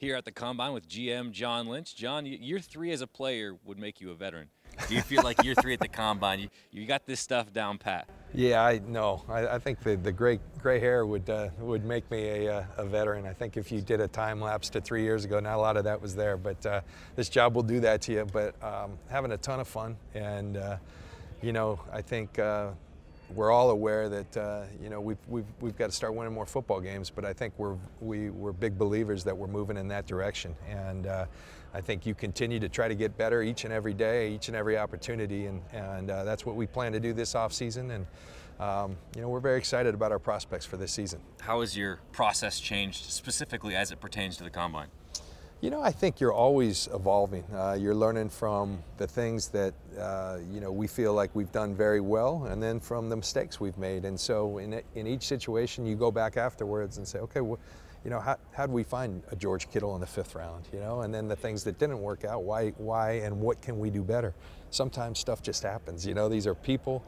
here at the Combine with GM John Lynch. John, year 3 as a player would make you a veteran. Do you feel like year 3 at the Combine, you got this stuff down pat? Yeah, I think the gray hair would make me a veteran. I think if you did a time lapse to 3 years ago, not a lot of that was there. But this job will do that to you. But having a ton of fun, and I think we're all aware that we've got to start winning more football games. But I think we're big believers that we're moving in that direction. And I think you continue to try to get better each and every day, each and every opportunity, and that's what we plan to do this off season. And we're very excited about our prospects for this season. How has your process changed specifically as it pertains to the Combine? I think you're always evolving. You're learning from the things that we feel like we've done very well, and then from the mistakes we've made. And so in each situation, you go back afterwards and say, okay, how do we find a George Kittle in the 5th round? And then the things that didn't work out, why, and what can we do better? Sometimes stuff just happens. These are people.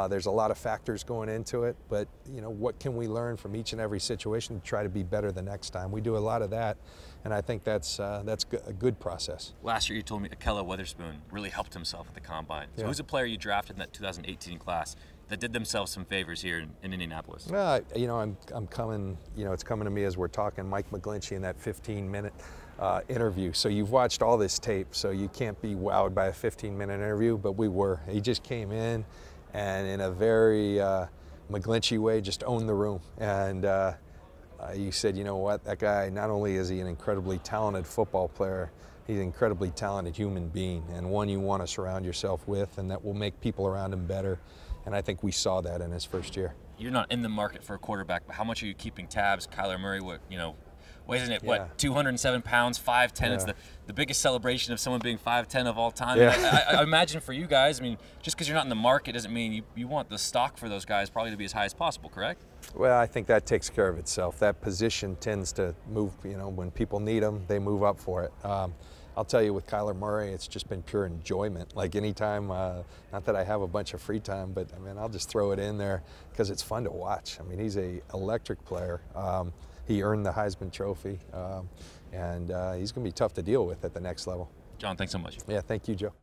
There's a lot of factors going into it, but what can we learn from each and every situation to try to be better the next time? We do a lot of that, and I think that's a good process. Last year you told me Akella Weatherspoon really helped himself at the Combine. So who's a player you drafted in that 2018 class that did themselves some favors here in Indianapolis? Well, I'm coming. It's coming to me as we're talking. Mike McGlinchey in that 15-minute interview. So you've watched all this tape, so you can't be wowed by a 15-minute interview, but we were. He just came in and in a very McGlinchey way just owned the room. And you said, you know what, that guy, not only is he an incredibly talented football player, he's an incredibly talented human being, and one you want to surround yourself with, and that will make people around him better. And I think we saw that in his first year. You're not in the market for a quarterback, but how much are you keeping tabs? Kyler Murray, isn't it, Yeah. 207 pounds, 5'10"? Yeah. It's the biggest celebration of someone being 5'10" of all time. Yeah. I imagine for you guys, just because you're not in the market doesn't mean you want the stock for those guys probably to be as high as possible, correct? Well, I think that takes care of itself. That position tends to move, when people need them, they move up for it. I'll tell you, with Kyler Murray, it's just been pure enjoyment. Like anytime, not that I have a bunch of free time, but I'll just throw it in there because it's fun to watch. He's an electric player. He earned the Heisman Trophy, and he's going to be tough to deal with at the next level. John, thanks so much. Yeah, thank you, Joe.